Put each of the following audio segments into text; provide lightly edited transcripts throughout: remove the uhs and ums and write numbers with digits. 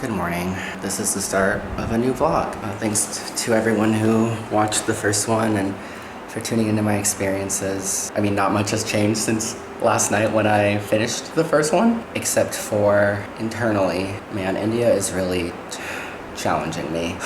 Good morning. This is the start of a new vlog. Thanks to everyone who watched the first one and for tuning into my experiences. I mean, not much has changed since last night when I finished the first one, except for internally. Man, India is really challenging me.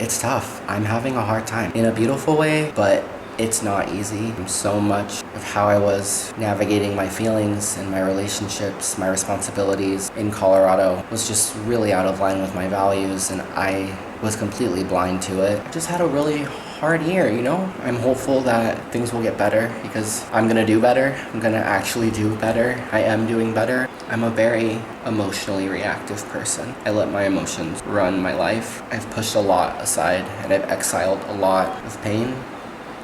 It's tough. I'm having a hard time in a beautiful way, but it's not easy. So much of how I was navigating my feelings and my relationships, my responsibilities in Colorado was just really out of line with my values, and I was completely blind to it. I just had a really hard year, you know? I'm hopeful that things will get better because I'm gonna do better. I'm gonna actually do better. I am doing better. I'm a very emotionally reactive person. I let my emotions run my life. I've pushed a lot aside and I've exiled a lot of pain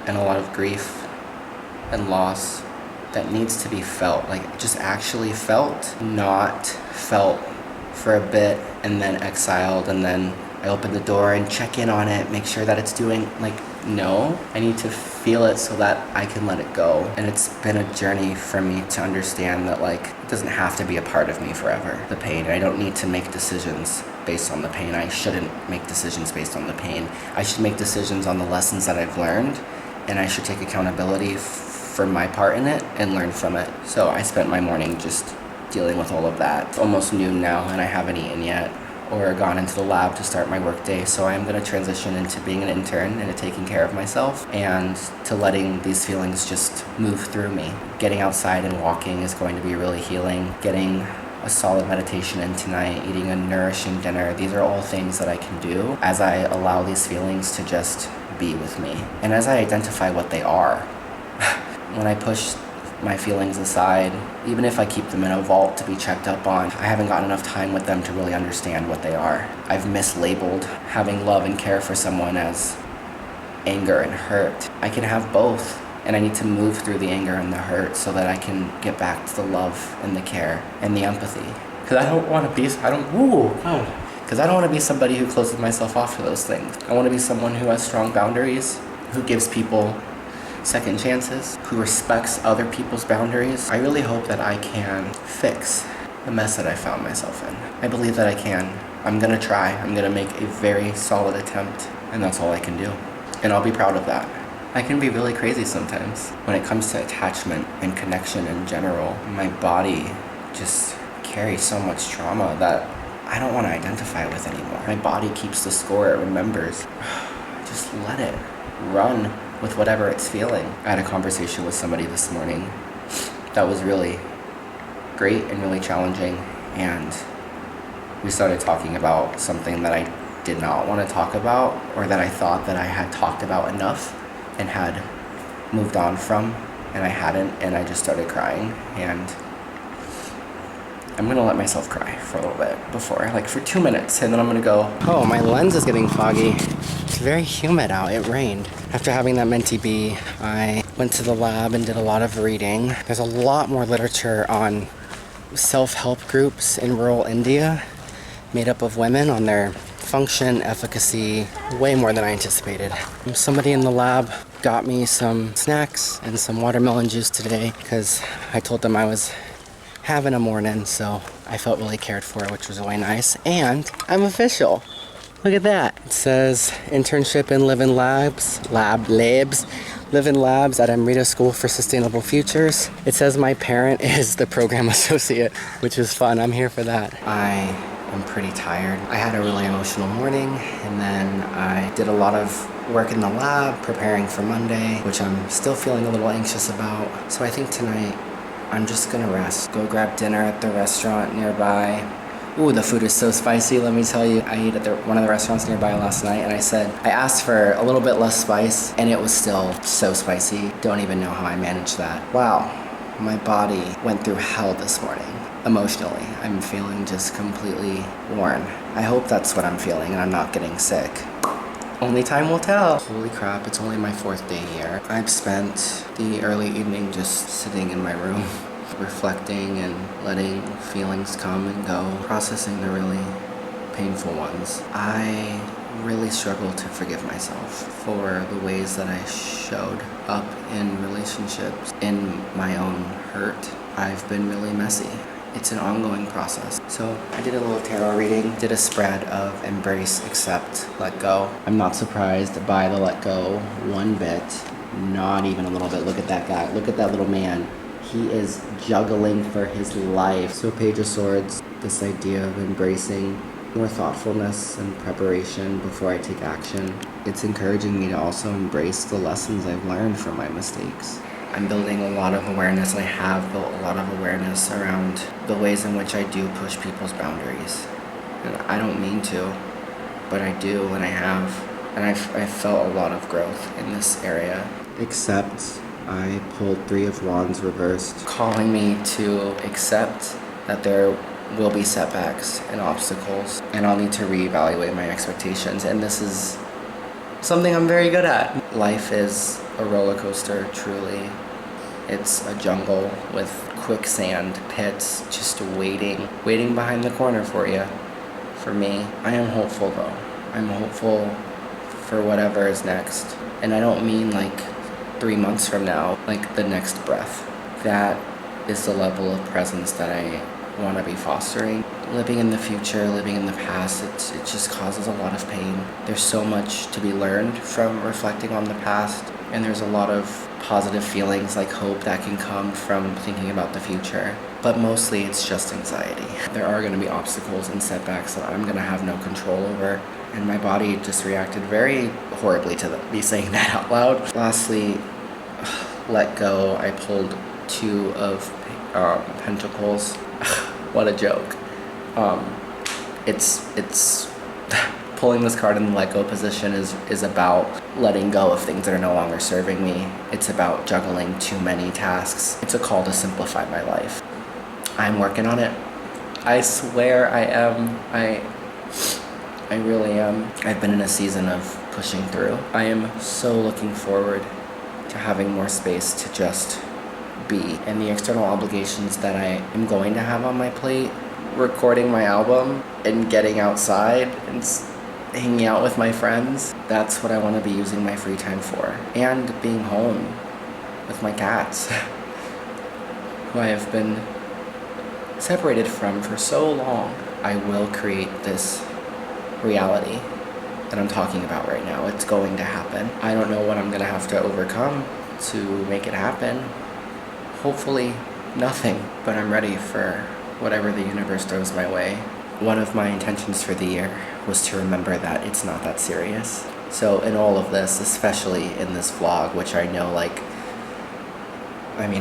and a lot of grief and loss that needs to be felt, like just actually felt, not felt for a bit and then exiled, and then I open the door and check in on it, make sure that it's doing, like, no, I need to feel it so that I can let it go. And it's been a journey for me to understand that, like, it doesn't have to be a part of me forever, the pain. I don't need to make decisions based on the pain. I shouldn't make decisions based on the pain. I should make decisions on the lessons that I've learned, and I should take accountability for my part in it and learn from it. So I spent my morning just dealing with all of that. It's almost noon now and I haven't eaten yet or gone into the lab to start my work day. So I'm gonna transition into being an intern and to taking care of myself and to letting these feelings just move through me. Getting outside and walking is going to be really healing. Getting a solid meditation in tonight, eating a nourishing dinner. These are all things that I can do as I allow these feelings to just be with me. And as I identify what they are, when I push my feelings aside, even if I keep them in a vault to be checked up on, I haven't gotten enough time with them to really understand what they are. I've mislabeled having love and care for someone as anger and hurt. I can have both, and I need to move through the anger and the hurt so that I can get back to the love and the care and the empathy. Because I don't want to be, because I don't want to be somebody who closes myself off to those things. I want to be someone who has strong boundaries, who gives people second chances, who respects other people's boundaries. I really hope that I can fix the mess that I found myself in. I believe that I can. I'm gonna try. I'm gonna make a very solid attempt, and that's all I can do. And I'll be proud of that. I can be really crazy sometimes. When it comes to attachment and connection in general, my body just carries so much trauma that I don't want to identify with anymore. My body keeps the score, it remembers. Just let it run with whatever it's feeling. I had a conversation with somebody this morning that was really great and really challenging, and we started talking about something that I did not want to talk about, or that I thought that I had talked about enough and had moved on from, and I hadn't, and I just started crying. And I'm gonna let myself cry for a little bit before, like for 2 minutes, and then I'm gonna go. Oh, my lens is getting foggy. It's very humid out, it rained. After having that Mentee bee, I went to the lab and did a lot of reading. There's a lot more literature on self-help groups in rural India, made up of women, on their function, efficacy, way more than I anticipated. Somebody in the lab got me some snacks and some watermelon juice today because I told them I was having a morning, so I felt really cared for, which was really nice. And I'm official. Look at that. It says internship in live in labs at Amrita School for Sustainable Futures. It says my parent is the program associate, which is fun. I'm here for that. I am pretty tired. I had a really emotional morning, and then I did a lot of work in the lab preparing for Monday, which I'm still feeling a little anxious about. So I think tonight I'm just gonna rest. Go grab dinner at the restaurant nearby. Ooh, the food is so spicy, let me tell you. I ate at one of the restaurants nearby last night, and I asked for a little bit less spice, and it was still so spicy. Don't even know how I managed that. Wow, my body went through hell this morning. Emotionally, I'm feeling just completely worn. I hope that's what I'm feeling and I'm not getting sick. Only time will tell. Holy crap, it's only my 4th day here. I've spent the early evening just sitting in my room, reflecting and letting feelings come and go, processing the really painful ones. I really struggle to forgive myself for the ways that I showed up in relationships, in my own hurt. I've been really messy, it's an ongoing process. So I did a little tarot reading, did a spread of embrace, accept, let go. I'm not surprised by the let go one bit, not even a little bit. Look at that guy, look at that little man. He is juggling for his life. So Page of Swords, this idea of embracing more thoughtfulness and preparation before I take action. It's encouraging me to also embrace the lessons I've learned from my mistakes. I'm building a lot of awareness, and I have built a lot of awareness around the ways in which I do push people's boundaries. And I don't mean to, but I do, and I have. And I've felt a lot of growth in this area. Except I pulled 3 of Wands reversed, calling me to accept that there will be setbacks and obstacles, and I'll need to reevaluate my expectations. And this is something I'm very good at. Life is a roller coaster, truly. It's a jungle with quicksand pits just waiting behind the corner for you. For me, I am hopeful though. I'm hopeful for whatever is next. And I don't mean like 3 months from now, like the next breath. That is the level of presence that I want to be fostering. Living in the future, living in the past, it just causes a lot of pain. There's so much to be learned from reflecting on the past, and there's a lot of positive feelings like hope that can come from thinking about the future. But mostly it's just anxiety. There are going to be obstacles and setbacks that I'm going to have no control over, and my body just reacted very horribly to me saying that out loud. Lastly, let go. I pulled 2 of Pentacles. What a joke. It's pulling this card in the let go position is about letting go of things that are no longer serving me. It's about juggling too many tasks. It's a call to simplify my life. I'm working on it. I swear I am. I really am. I've been in a season of pushing through. I am so looking forward to having more space to just be, and the external obligations that I am going to have on my plate, recording my album and getting outside and hanging out with my friends. That's what I want to be using my free time for. And being home with my cats, who I have been separated from for so long. I will create this reality that I'm talking about right now. It's going to happen. I don't know what I'm going to have to overcome to make it happen. Hopefully nothing, but I'm ready for whatever the universe throws my way. One of my intentions for the year was to remember that it's not that serious. So in all of this, especially in this vlog, which I know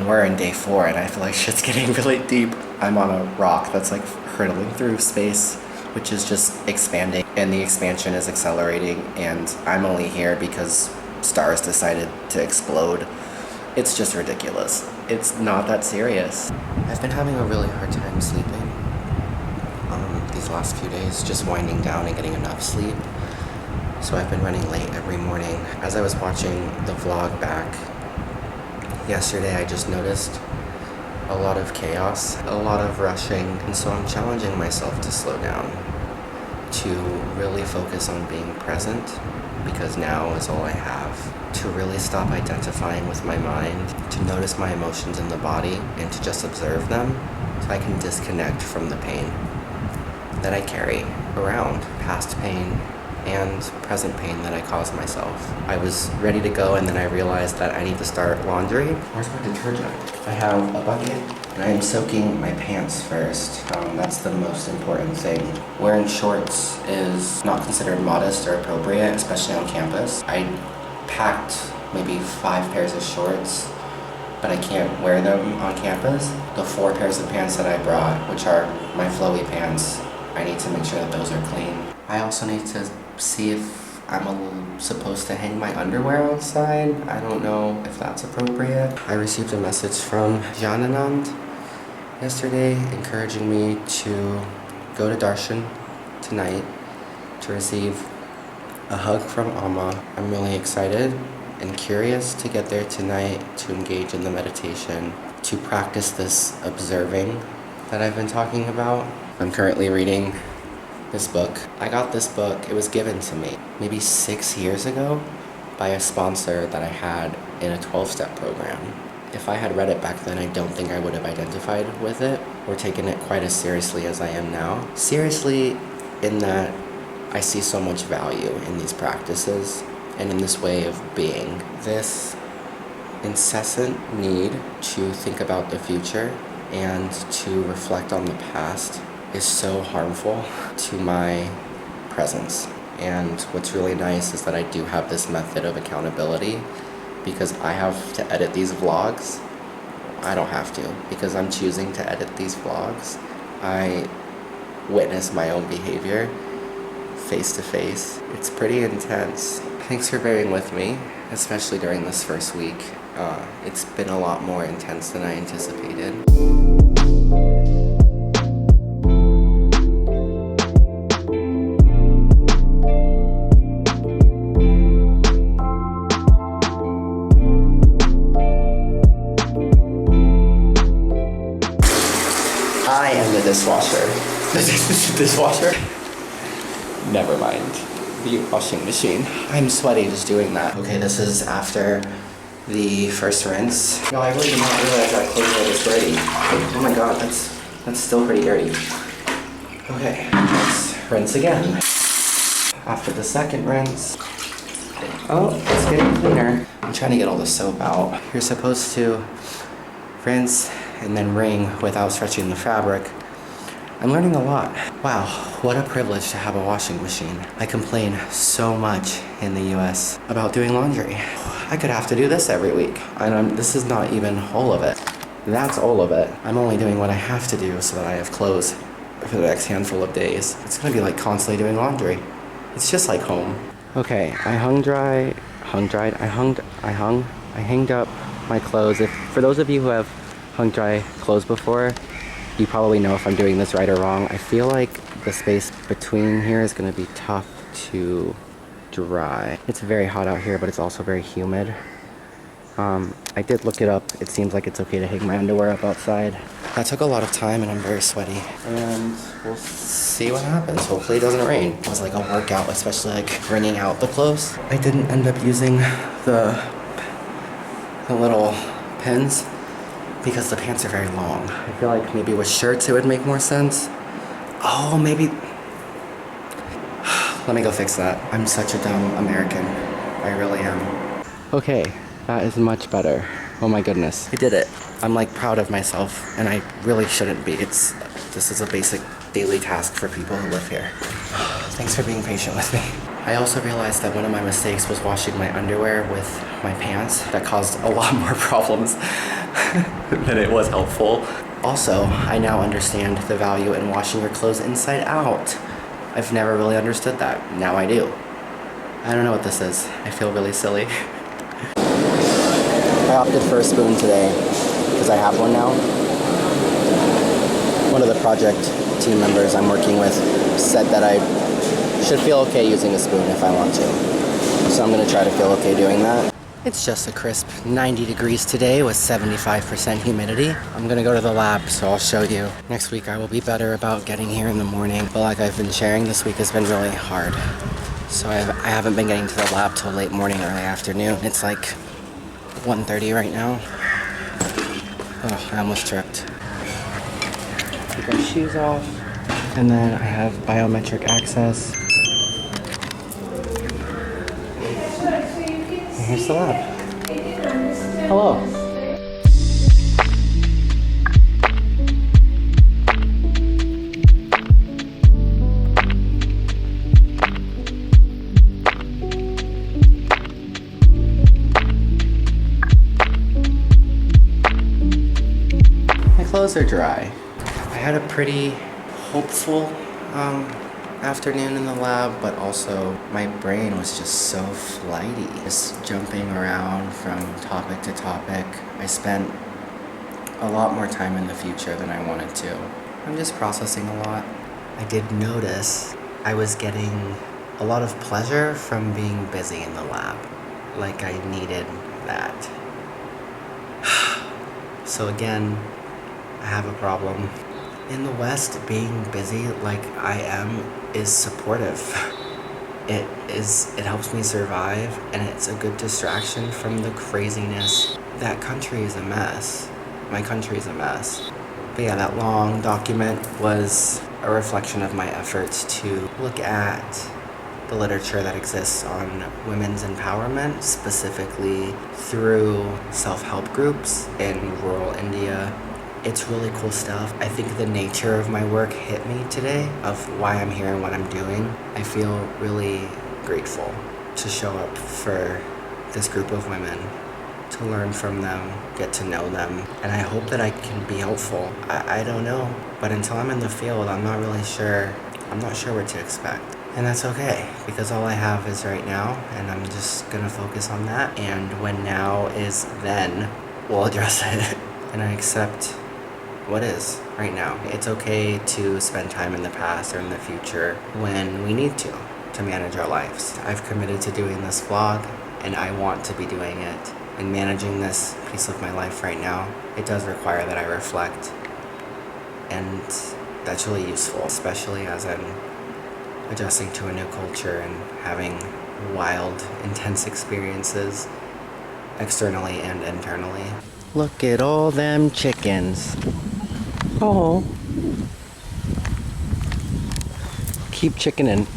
we're in day 4 and I feel like shit's getting really deep. I'm on a rock that's like hurtling through space, which is just expanding, and the expansion is accelerating, and I'm only here because stars decided to explode. It's just ridiculous. It's not that serious. I've been having a really hard time sleeping these last few days, just winding down and getting enough sleep. So I've been running late every morning. As I was watching the vlog back yesterday, I just noticed a lot of chaos, a lot of rushing, and so I'm challenging myself to slow down, to really focus on being present, because now is all I have, to really stop identifying with my mind, to notice my emotions in the body, and to just observe them, so I can disconnect from the pain that I carry around, past pain and present pain that I caused myself. I was ready to go, and then I realized that I need to start laundry. Where's my detergent? I have a bucket, and I am soaking my pants first. That's the most important thing. Wearing shorts is not considered modest or appropriate, especially on campus. I packed maybe 5 pairs of shorts, but I can't wear them on campus. The 4 pairs of pants that I brought, which are my flowy pants, I need to make sure that those are clean. I also need to see if I'm supposed to hang my underwear outside. I don't know if that's appropriate. I received a message from Jananand yesterday encouraging me to go to Darshan tonight to receive a hug from Amma. I'm really excited and curious to get there tonight to engage in the meditation, to practice this observing that I've been talking about. I'm currently reading this book. I got this book, it was given to me maybe 6 years ago by a sponsor that I had in a 12-step program. If I had read it back then, I don't think I would have identified with it. or taken it quite as seriously as I am now. Seriously in that I see so much value in these practices and in this way of being. This incessant need to think about the future and to reflect on the past is so harmful to my presence. And what's really nice is that I do have this method of accountability because I have to edit these vlogs. I don't have to because I'm choosing to edit these vlogs. I witness my own behavior face to face. It's pretty intense. Thanks for bearing with me, especially during this first week. It's been a lot more intense than I anticipated. I am the dishwasher. Dishwasher? Never mind. The washing machine. I'm sweaty just doing that. Okay, this is after the first rinse. No, I really did not realize that clothes were this dirty. Oh my god, that's still pretty dirty. Okay, let's rinse again. After the second rinse. Oh, it's getting cleaner. I'm trying to get all the soap out. You're supposed to rinse and then wring without stretching the fabric. I'm learning a lot. Wow, what a privilege to have a washing machine. I complain so much in the US about doing laundry. I could have to do this every week. And this is not even all of it. That's all of it. I'm only doing what I have to do so that I have clothes for the next handful of days. It's gonna be like constantly doing laundry. It's just like home. Okay, I hanged up my clothes. For those of you who have hung dry clothes before, you probably know if I'm doing this right or wrong. I feel like the space between here is gonna be tough to dry. It's very hot out here, but it's also very humid. I did look it up. It seems like it's okay to hang my underwear up outside. That took a lot of time and I'm very sweaty. And we'll see what happens. Hopefully it doesn't rain. It was like a workout, especially like wringing out the clothes. I didn't end up using the little pins because the pants are very long. I feel like maybe with shirts it would make more sense. Oh, maybe. Let me go fix that. I'm such a dumb American. I really am. Okay, that is much better. Oh my goodness. I did it. I'm like proud of myself and I really shouldn't be. This is a basic daily task for people who live here. Thanks for being patient with me. I also realized that one of my mistakes was washing my underwear with my pants. That caused a lot more problems than it was helpful. Also, I now understand the value in washing your clothes inside out. I've never really understood that. Now I do. I don't know what this is. I feel really silly. I opted for a spoon today because I have one now. One of the project team members I'm working with said that I should feel okay using a spoon if I want to. So I'm gonna try to feel okay doing that. It's just a crisp 90 degrees today with 75% humidity. I'm gonna go to the lab, so I'll show you. Next week I will be better about getting here in the morning, but like I've been sharing, this week has been really hard. So I haven't been getting to the lab till late morning, early afternoon. It's like 1:30 right now. Oh, I almost tripped. Take my shoes off, and then I have biometric access. Here's the lab. Hello. My clothes are dry. I had a pretty hopeful afternoon in the lab, but also my brain was just so flighty, just jumping around from topic to topic. I spent a lot more time in the future than I wanted to. I'm just processing a lot. I did notice I was getting a lot of pleasure from being busy in the lab. Like I needed that. So again, I have a problem. In the West, being busy like I am is supportive. It helps me survive, and it's a good distraction from the craziness. That country is a mess. My country is a mess. But yeah, that long document was a reflection of my efforts to look at the literature that exists on women's empowerment, specifically through self-help groups in rural India. It's really cool stuff. I think the nature of my work hit me today, of why I'm here and what I'm doing. I feel really grateful to show up for this group of women, to learn from them, get to know them, and I hope that I can be helpful. I don't know, but until I'm in the field, I'm not sure what to expect. And that's okay, because all I have is right now, and I'm just gonna focus on that. And when now is then, we'll address it. And I accept what is right now. It's okay to spend time in the past or in the future when we need to manage our lives. I've committed to doing this vlog, and I want to be doing it. And managing this piece of my life right now, it does require that I reflect. And that's really useful, especially as I'm adjusting to a new culture and having wild, intense experiences externally and internally. Look at all them chickens. Oh. Keep chickening.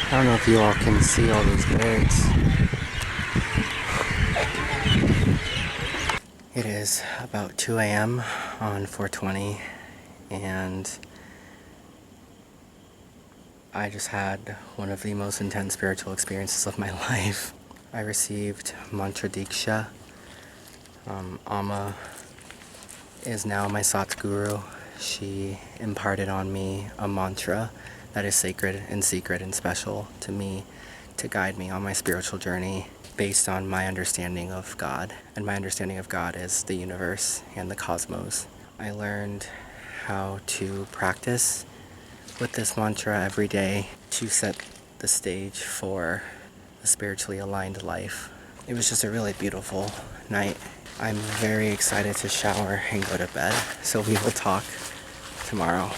I don't know if you all can see all these birds. It is about 2 a.m. on 4/20, and I just had one of the most intense spiritual experiences of my life. I received MANTRADEEKSHA. Amma is now my Satguru. She imparted on me a mantra that is sacred and secret and special to me, to guide me on my spiritual journey based on my understanding of God. And my understanding of God is the universe and the cosmos. I learned how to practice with this mantra every day to set the stage for a spiritually aligned life. It was just a really beautiful night. I'm very excited to shower and go to bed, so we will talk tomorrow.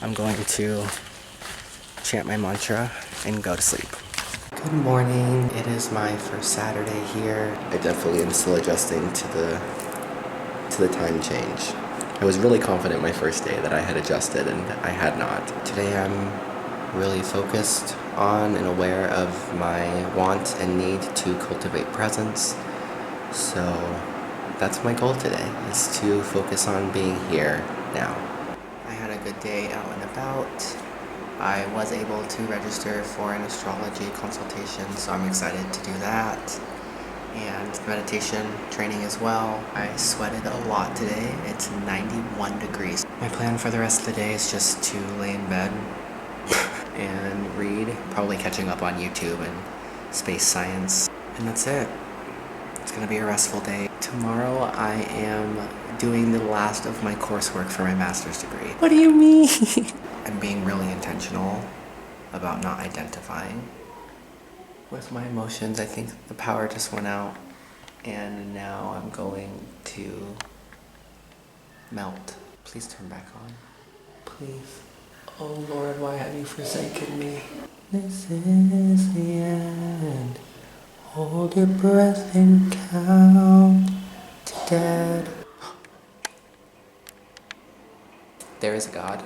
I'm going to chant my mantra and go to sleep. Good morning. It is my first Saturday here. I definitely am still adjusting to the time change. I was really confident my first day that I had adjusted, and I had not. Today I'm really focused on and aware of my want and need to cultivate presence. So that's my goal today, is to focus on being here now. I had a good day out and about. I was able to register for an astrology consultation, so I'm excited to do that. And meditation training as well. I sweated a lot today. It's 91 degrees. My plan for the rest of the day is just to lay in bed and read, probably catching up on YouTube and space science. And that's it. It's gonna be a restful day. Tomorrow I am doing the last of my coursework for my master's degree. What do you mean? I'm being really intentional about not identifying with my emotions. I think the power just went out, and now I'm going to melt. Please turn back on. Please. Oh Lord, why have you forsaken me? This is the end. Hold your breath and count to dead. There is a God.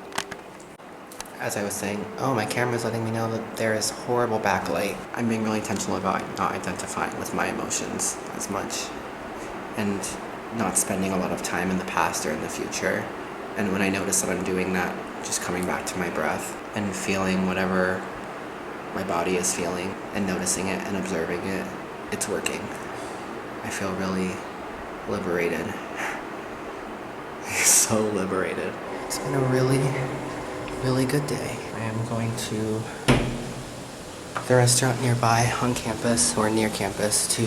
As I was saying, oh, my camera's letting me know that there is horrible backlight. I'm being really intentional about not identifying with my emotions as much, and not spending a lot of time in the past or in the future. And when I notice that I'm doing that, just coming back to my breath and feeling whatever my body is feeling and noticing it and observing it, it's working. I feel really liberated. So liberated. It's been a really good day. I am going to the restaurant nearby on campus or near campus to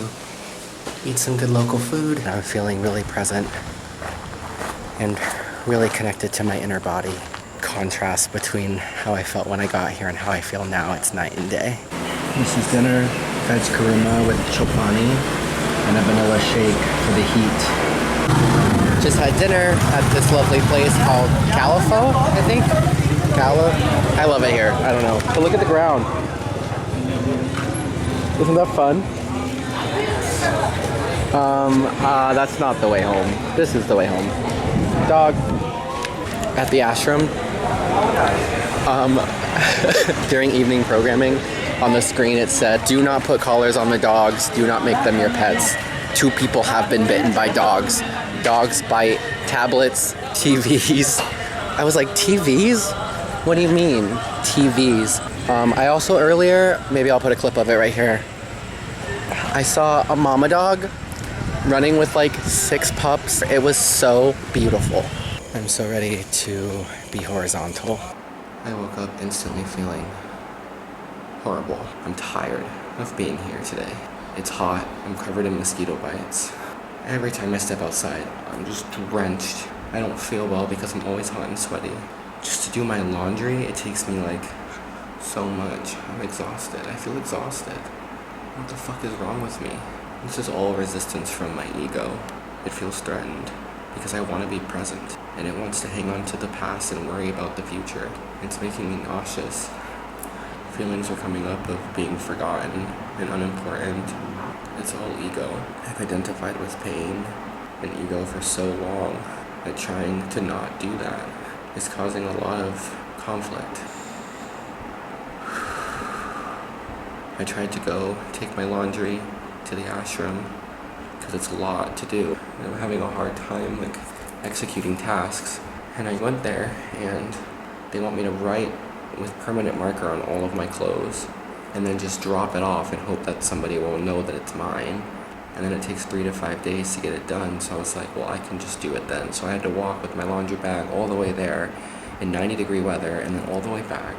eat some good local food. I'm feeling really present and really connected to my inner body. Contrast between how I felt when I got here and how I feel now, it's night and day. This is dinner, veg koruma with chopani and a vanilla shake for the heat. Just had dinner at this lovely place called Califo, I think. I love it here. I don't know. But look at the ground. Isn't that fun? That's not the way home. This is the way home. Dog. At the ashram. During evening programming, on the screen it said, do not put collars on the dogs, do not make them your pets. 2 people have been bitten by dogs. Dogs bite tablets, TVs. I was like, TVs? What do you mean, TVs? I also earlier, maybe I'll put a clip of it right here. I saw a mama dog running with like 6 pups. It was so beautiful. I'm so ready to be horizontal. I woke up instantly feeling horrible. I'm tired of being here today. It's hot. I'm covered in mosquito bites. Every time I step outside, I'm just drenched. I don't feel well because I'm always hot and sweaty. Just to do my laundry, it takes me like so much. I'm exhausted. I feel exhausted. What the fuck is wrong with me? This is all resistance from my ego. It feels threatened because I want to be present and it wants to hang on to the past and worry about the future. It's making me nauseous. Feelings are coming up of being forgotten and unimportant. It's all ego. I've identified with pain and ego for so long that trying to not do that is causing a lot of conflict. I tried to go take my laundry to the ashram because it's a lot to do. And I'm having a hard time like executing tasks. And I went there and they want me to write with permanent marker on all of my clothes and then just drop it off and hope that somebody will know that it's mine. And then it takes 3 to 5 days to get it done. So I was like, well, I can just do it then. So I had to walk with my laundry bag all the way there in 90-degree weather and then all the way back.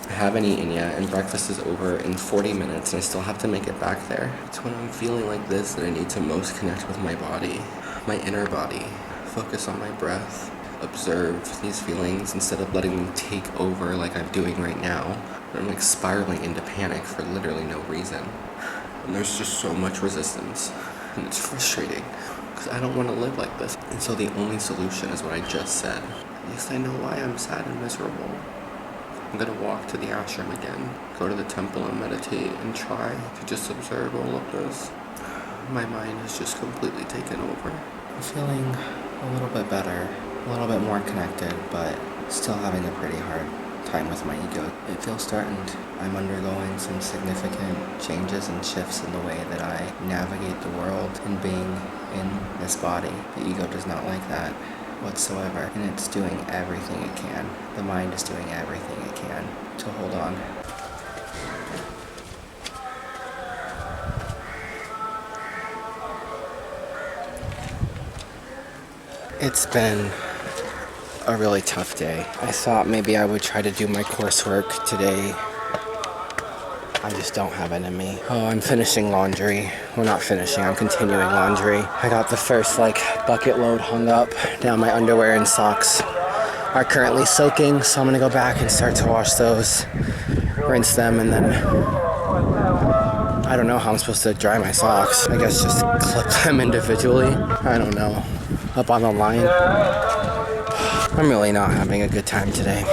I haven't eaten yet and breakfast is over in 40 minutes and I still have to make it back there. It's when I'm feeling like this that I need to most connect with my body, my inner body. Focus on my breath. Observe these feelings instead of letting them take over like I'm doing right now. I'm like spiraling into panic for literally no reason. And there's just so much resistance and it's frustrating because I don't want to live like this. And so the only solution is what I just said. At least I know why I'm sad and miserable. I'm gonna walk to the ashram again, go to the temple and meditate and try to just observe all of this. My mind is just completely taken over. I'm feeling a little bit better, a little bit more connected, but still having a pretty hard time with my ego. It feels threatened. I'm undergoing some significant changes and shifts in the way that I navigate the world and being in this body. The ego does not like that whatsoever, and it's doing everything it can. The mind is doing everything it can to hold on. It's been a really tough day. I thought maybe I would try to do my coursework today. I just don't have it in me. Oh, I'm finishing laundry. Well, not finishing, I'm continuing laundry. I got the first bucket load hung up. Now my underwear and socks are currently soaking, so I'm gonna go back and start to wash those, rinse them, and then I don't know how I'm supposed to dry my socks. I guess just clip them individually. I don't know. Up on the line. I'm really not having a good time today.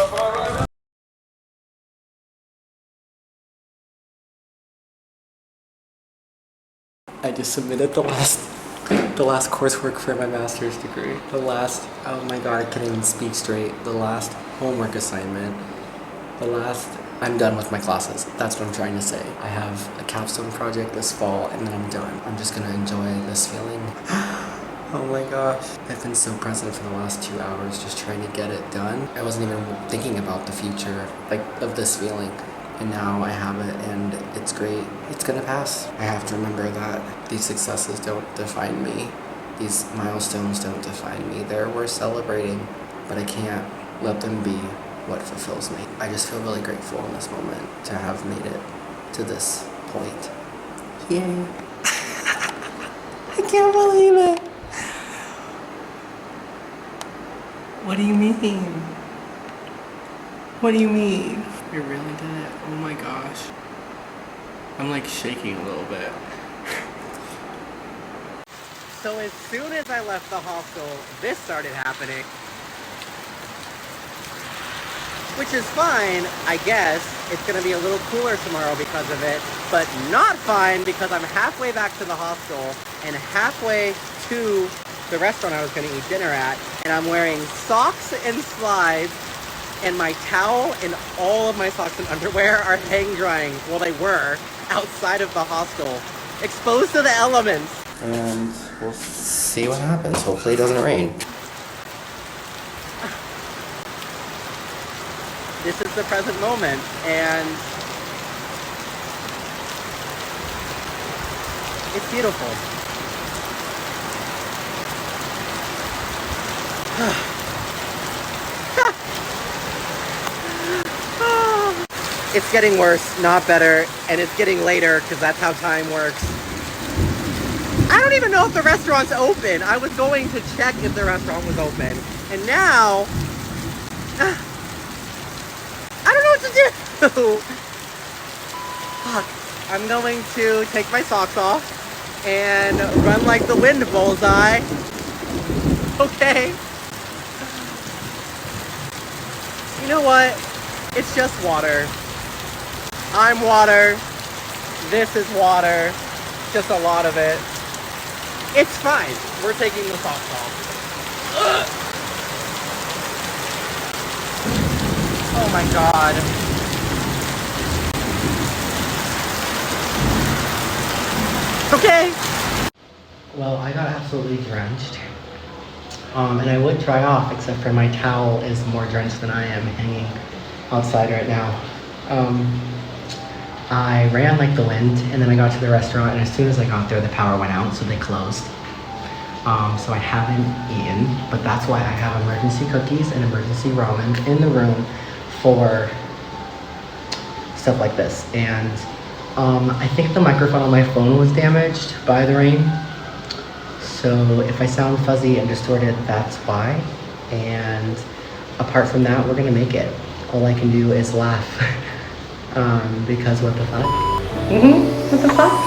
I just submitted the last coursework for my master's degree. Oh my god, I can't even speak straight. The last homework assignment. I'm done with my classes. That's what I'm trying to say. I have a capstone project this fall and then I'm done. I'm just gonna enjoy this feeling. Oh my gosh. I've been so present for the last 2 hours just trying to get it done. I wasn't even thinking about the future, of this feeling. And now I have it and it's great. It's gonna pass. I have to remember that these successes don't define me. These milestones don't define me. They're worth celebrating, but I can't let them be what fulfills me. I just feel really grateful in this moment to have made it to this point. Yay. I can't believe it. What do you mean? What do you mean? We really did it. Oh my gosh. I'm shaking a little bit. So as soon as I left the hostel, this started happening. Which is fine, I guess. It's gonna be a little cooler tomorrow because of it, but not fine because I'm halfway back to the hostel and halfway to the restaurant I was gonna eat dinner at, and I'm wearing socks and slides, and my towel and all of my socks and underwear are hang drying, well they were, outside of the hostel, exposed to the elements. And we'll see what happens. Hopefully it doesn't rain. This is the present moment, and it's beautiful. It's getting worse, not better, and it's getting later because that's how time works. I don't even know if the restaurant's open. I was going to check if the restaurant was open, and now I don't know what to do. Fuck. I'm going to take my socks off and run like the wind, bullseye. Okay. You know what? It's just water. I'm water. This is water. Just a lot of it. It's fine. We're taking the socks off. Ugh. Oh my god. Okay. Well, I got absolutely drenched. And I would dry off, except for my towel is more drenched than I am, hanging outside right now. I ran like the wind, and then I got to the restaurant, and as soon as I got there, the power went out, so they closed. So I haven't eaten, but that's why I have emergency cookies and emergency ramen in the room for stuff like this. And I think the microphone on my phone was damaged by the rain. So if I sound fuzzy and distorted, that's why. And apart from that, we're gonna make it. All I can do is laugh. Because what the fuck? What the fuck?